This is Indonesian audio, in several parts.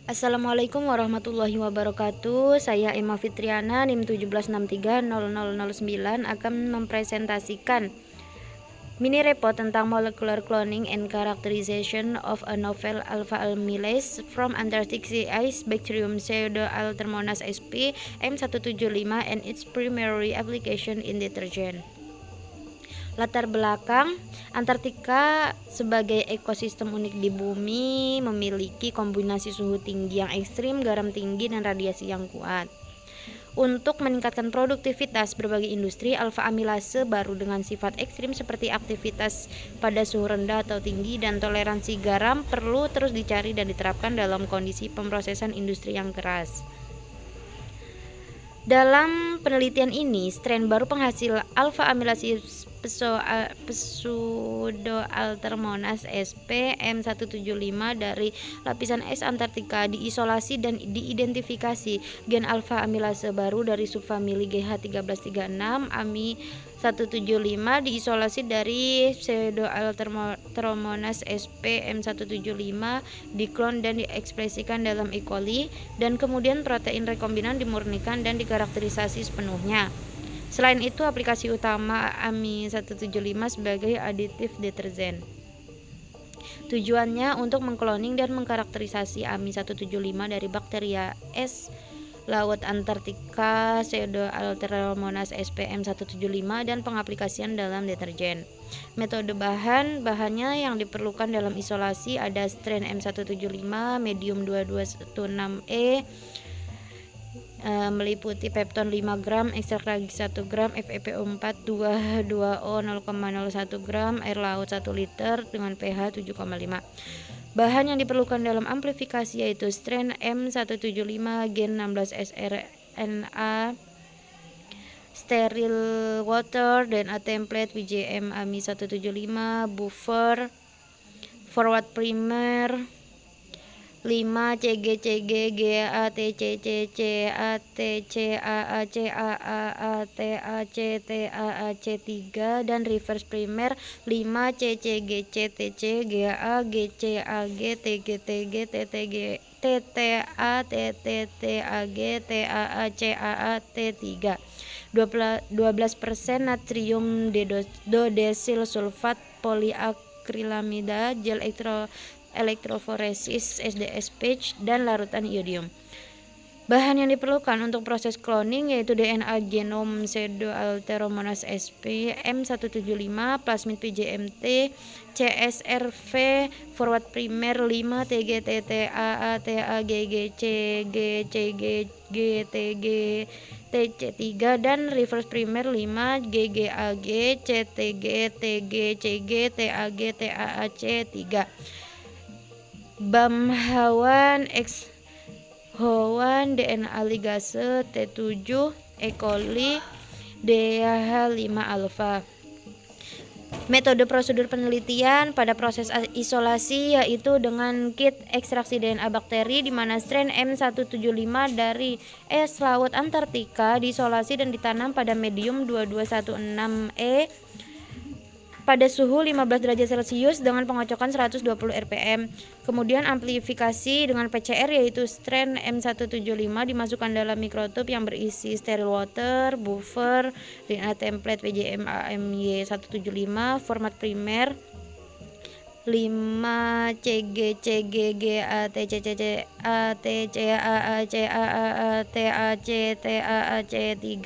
Assalamualaikum warahmatullahi wabarakatuh. Saya Emma Fitriana, NIM 17630009 akan mempresentasikan mini report tentang molecular cloning and characterization of a novel alpha amylase from Antarctic sea ice bacterium Pseudoaltermonas sp M175 and its primary application in detergent. Latar belakang, Antartika sebagai ekosistem unik di bumi memiliki kombinasi suhu tinggi yang ekstrim, garam tinggi, dan radiasi yang kuat. Untuk meningkatkan produktivitas berbagai industri, alfa amilase baru dengan sifat ekstrim seperti aktivitas pada suhu rendah atau tinggi dan toleransi garam perlu terus dicari dan diterapkan dalam kondisi pemrosesan industri yang keras. Dalam penelitian ini, strain baru penghasil alfa amilase Pseudoaltermonas sp M175 dari lapisan es Antartika diisolasi dan diidentifikasi. Gen alfa amilase baru dari subfamili GH1336 AMI 175 diisolasi dari Pseudoaltermonas sp M175, diklon dan diekspresikan dalam E. coli, dan kemudian protein rekombinan dimurnikan dan dikarakterisasi sepenuhnya. Selain itu, aplikasi utama AMI 175 sebagai aditif deterjen. Tujuannya untuk mengkloning dan mengkarakterisasi AMI 175 dari bakteria es laut Antartika Pseudoaltermonas sp M175 dan pengaplikasian dalam deterjen. Metode bahannya yang diperlukan dalam isolasi ada strain M175 medium 2216E, meliputi pepton 5 gram, ekstrak ragi 1 gram, FePO4 22O 0,01 gram, air laut 1 liter dengan pH 7,5. Bahan yang diperlukan dalam amplifikasi yaitu strain M175, gen 16sRNA, sterile water, DNA template, PGM AMI 175, buffer, forward primer, 5 CG GATCG dan reverse primer 5 CCG 12% natrium dodesil sulfat poliakrilamida gel elektroforesis SDS patch dan larutan iodium. Bahan yang diperlukan untuk proses cloning yaitu DNA genom Pseudoaltermonas sp M175, plasmid PGMT, CSRV, forward primer 5 TGTTA-TAGGCGCG TC3 dan reverse primer 5 GGAG CTG TAG TAAC3. Bamhawan X Howan DNA ligase T7 E. coli DH5 alpha. Metode prosedur penelitian pada proses isolasi yaitu dengan kit ekstraksi DNA bakteri di mana strain M175 dari es laut Antartika diisolasi dan ditanam pada medium 2216E pada suhu 15 derajat Celcius dengan pengocokan 120 rpm. Kemudian amplifikasi dengan PCR yaitu strain M175 dimasukkan dalam mikrotub yang berisi sterile water, buffer, DNA template PGM AMY 175, format primer 5 CGCGGATCCAACAATAC3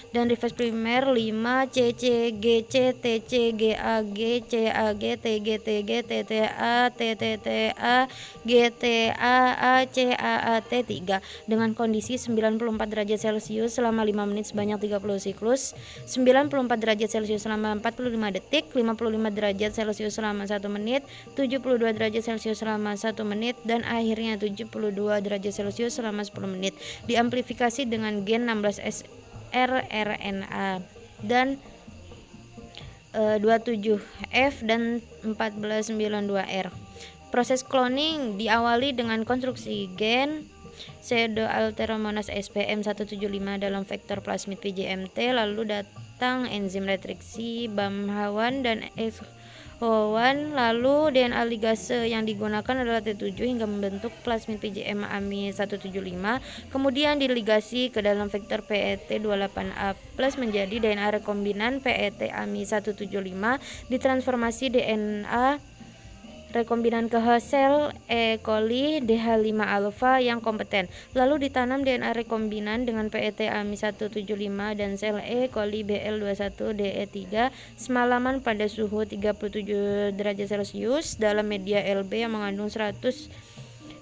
dan reverse primer 5 CCGCTCGAGCAGTTA-TTTA-GTAACAAT3 dengan kondisi 94 derajat Celcius selama 5 menit sebanyak 30 siklus, 94 derajat Celcius selama 45 detik, 55 derajat Celcius selama 1 menit, 72 derajat Celcius selama 1 menit, dan akhirnya 72 derajat Celcius selama 10 menit. Diamplifikasi dengan gen 16sRNA dan 27F dan 1492R. Proses cloning diawali dengan konstruksi gen Pseudoaltermonas sp M175 dalam vektor plasmid PGMT, lalu datang enzim retriksi Bamhawan dan H1, lalu DNA ligase yang digunakan adalah T7 hingga membentuk plasmid PGM AMI 175, kemudian diligasi ke dalam vektor PET28A+ menjadi DNA rekombinan PET AMI 175, ditransformasi DNA rekombinan ke sel E. coli DH5-alfa yang kompeten, lalu ditanam DNA rekombinan dengan PET AMI 175 dan sel E. coli BL21DE3 semalaman pada suhu 37 derajat Celcius dalam media Lb yang mengandung 100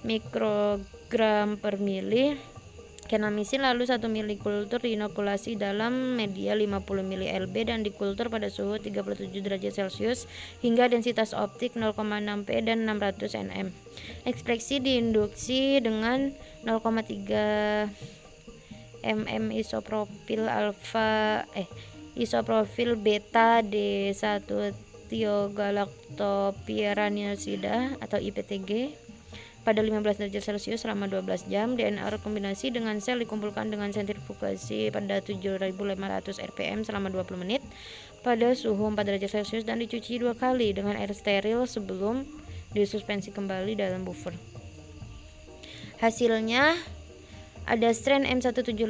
mikrogram per mili kenamisin, lalu 1 mili kultur diinokulasi dalam media 50 mili Lb dan dikultur pada suhu 37 derajat Celcius hingga densitas optik 0,6 P dan 600 nm. Ekspresi diinduksi dengan 0,3 mm isopropil beta D1 thiogalactopyranilsida atau IPTG pada 15 derajat Celcius selama 12 jam. DNA rekombinasi dengan sel dikumpulkan dengan sentrifugasi pada 7500 rpm selama 20 menit pada suhu 4 derajat Celcius dan dicuci 2 kali dengan air steril sebelum disuspensi kembali dalam buffer. Hasilnya ada strain M175,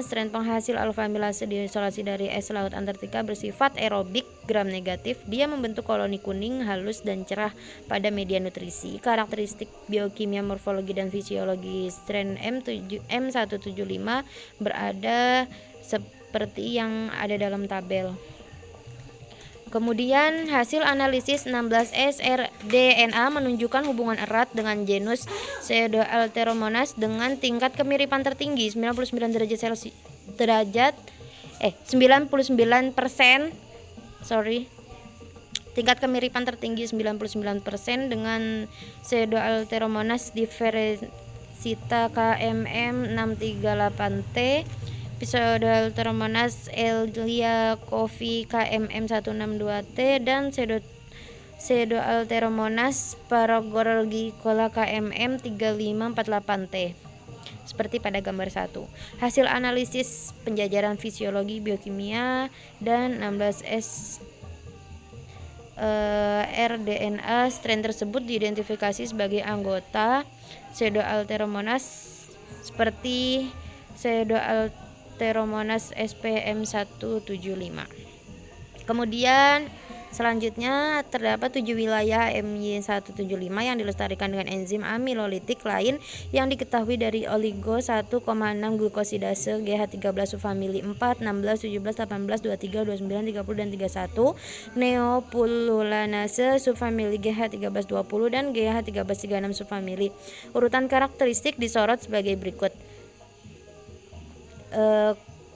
strain penghasil alfa amilase diisolasi dari es laut Antartika, bersifat aerobik, gram negatif. Dia membentuk koloni kuning halus dan cerah pada media nutrisi. Karakteristik biokimia, morfologi dan fisiologi strain M175 berada seperti yang ada dalam tabel. Kemudian hasil analisis 16S rDNA menunjukkan hubungan erat dengan genus Pseudoalteromonas dengan tingkat kemiripan tertinggi 99%, tingkat kemiripan tertinggi 99% dengan Pseudoalteromonas differensita KMM638T, Pseudoalteromonas elliakovi KMM162T dan Pseudoalteromonas paragorgicola KMM3548T seperti pada gambar 1. Hasil analisis penjajaran fisiologi biokimia dan 16S rDNA strain tersebut diidentifikasi sebagai anggota Pseudoalteromonas seperti Pseudoalteromonas SPM175. Kemudian selanjutnya terdapat 7 wilayah MY175 yang dilestarikan dengan enzim amilolitik lain yang diketahui dari oligo 1,6 glukosidase GH13 subfamili 4, 16, 17, 18, 23, 29, 30 dan 31, neopululanase subfamili GH1320 dan GH1336 subfamili. Urutan karakteristik disorot sebagai berikut.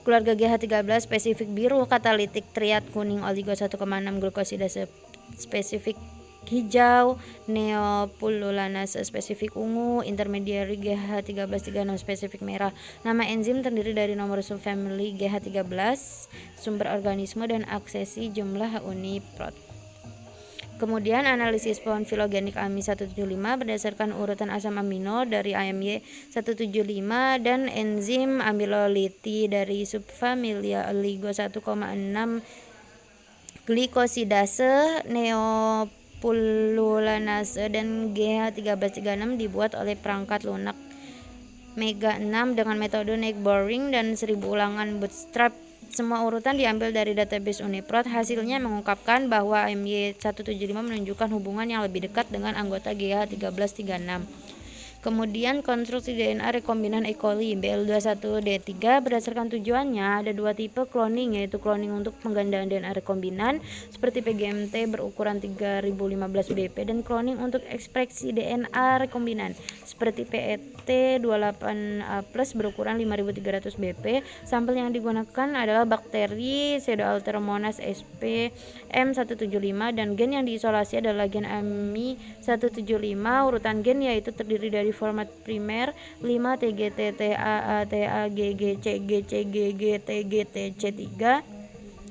Keluarga GH13 spesifik biru katalitik triad kuning oligo 1,6 glukosidase spesifik hijau, neopululanase spesifik ungu, intermediary GH1336 spesifik merah. Nama enzim terdiri dari nomor subfamili GH13, sumber organisme dan aksesi jumlah uniprot. Kemudian analisis pohon filogenik AMI 175 berdasarkan urutan asam amino dari AMY 175 dan enzim amiloliti dari subfamilia oligo 1,6 glikosidase, neopululanase dan GH1336 dibuat oleh perangkat lunak Mega 6 dengan metode neck boring dan 1000 ulangan bootstrap. Semua urutan diambil dari database Uniprot. Hasilnya mengungkapkan bahwa AMY 175 menunjukkan hubungan yang lebih dekat dengan anggota GH1336. Kemudian konstruksi DNA rekombinan E. coli BL21D3 berdasarkan tujuannya ada dua tipe cloning, yaitu cloning untuk penggandaan DNA rekombinan seperti PGMT berukuran 3015 BP dan cloning untuk ekspresi DNA rekombinan seperti PET28A+ berukuran 5300 BP. Sampel yang digunakan adalah bakteri Pseudoalteromonas SPM175 dan gen yang diisolasi adalah gen AMI 175. Urutan gen yaitu terdiri dari format primer 5 TGT TAA TA GG CG CGG TGT C3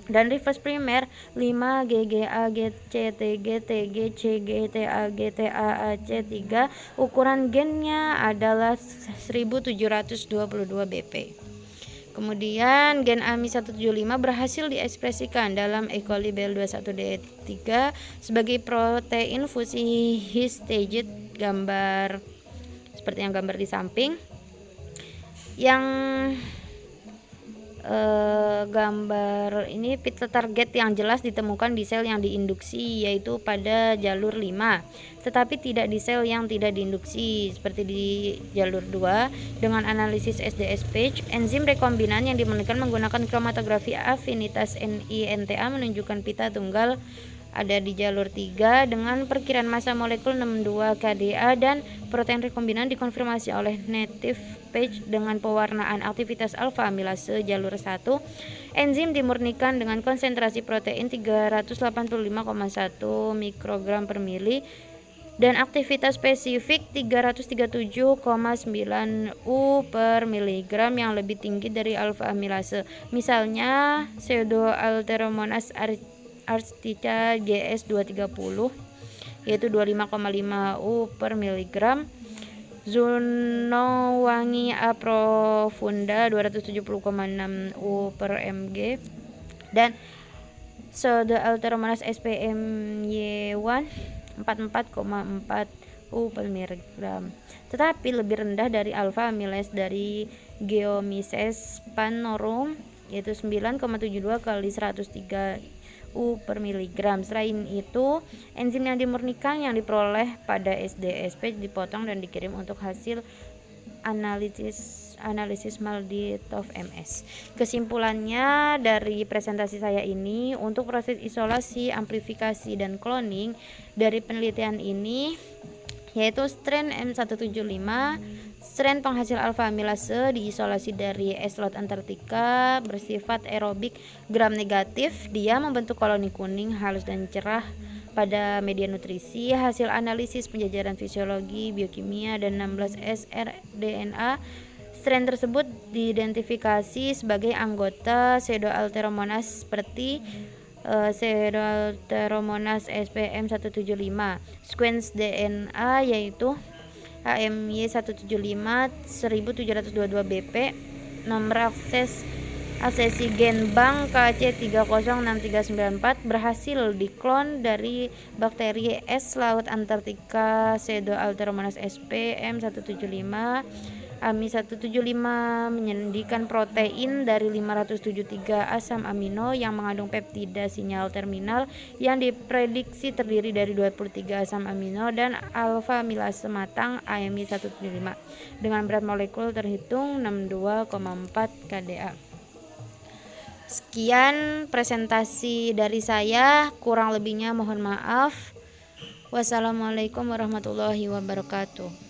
dan reverse primer 5 GGA GC TG TG CG TAG TAA C3. Ukuran gennya adalah 1722 BP. Kemudian gen AMI 175 berhasil diekspresikan dalam E. coli BL21D3 sebagai protein fusi histaged, gambar seperti yang gambar di samping. Yang gambar ini pita target yang jelas ditemukan di sel yang diinduksi, yaitu pada jalur 5, tetapi tidak di sel yang tidak diinduksi seperti di jalur 2. Dengan analisis SDS page, enzim rekombinan yang dimurnikan menggunakan kromatografi afinitas NINTA menunjukkan pita tunggal ada di jalur 3 dengan perkiraan massa molekul 62 kDa, dan protein rekombinan dikonfirmasi oleh native page dengan pewarnaan aktivitas alfa amilase jalur 1. Enzim dimurnikan dengan konsentrasi protein 385,1 mikrogram per mili dan aktivitas spesifik 337,9 U per miligram yang lebih tinggi dari alfa amilase. Misalnya pseudoalteromonas arctica GS230 yaitu 25,5 U per miligram, Zunowangi A profunda 270,6 U per mg, dan pseudoalteromonas SPMY1 44,4 U per miligram, tetapi lebih rendah dari alfa amilase dari Geomyces panorum yaitu 9,72 kali 103 U per miligram. Selain itu, enzim yang dimurnikan yang diperoleh pada SDSP dipotong dan dikirim untuk hasil analisis Malditov MS. Kesimpulannya dari presentasi saya ini, untuk proses isolasi, amplifikasi, dan cloning dari penelitian ini, yaitu strain M175, strain penghasil alfa amilase diisolasi dari eslot Antartika, bersifat aerobik gram negatif. Dia membentuk koloni kuning halus dan cerah pada media nutrisi. Hasil analisis penjajaran fisiologi, biokimia, dan 16S rDNA strain tersebut diidentifikasi sebagai anggota pseudoalteromonas seperti pseudoalteromonas SPM175. Sequence DNA yaitu AMY175 1722 BP. Nomor aksesi gen bank KC306394 berhasil diklon dari bakteri es laut Antartika pseudoalteromonas SPM175. AMI175 menyandikan protein dari 573 asam amino yang mengandung peptida sinyal terminal yang diprediksi terdiri dari 23 asam amino dan alfa amilase matang AMI175 dengan berat molekul terhitung 62,4 kDa. Sekian presentasi dari saya, kurang lebihnya mohon maaf. Wassalamualaikum warahmatullahi wabarakatuh.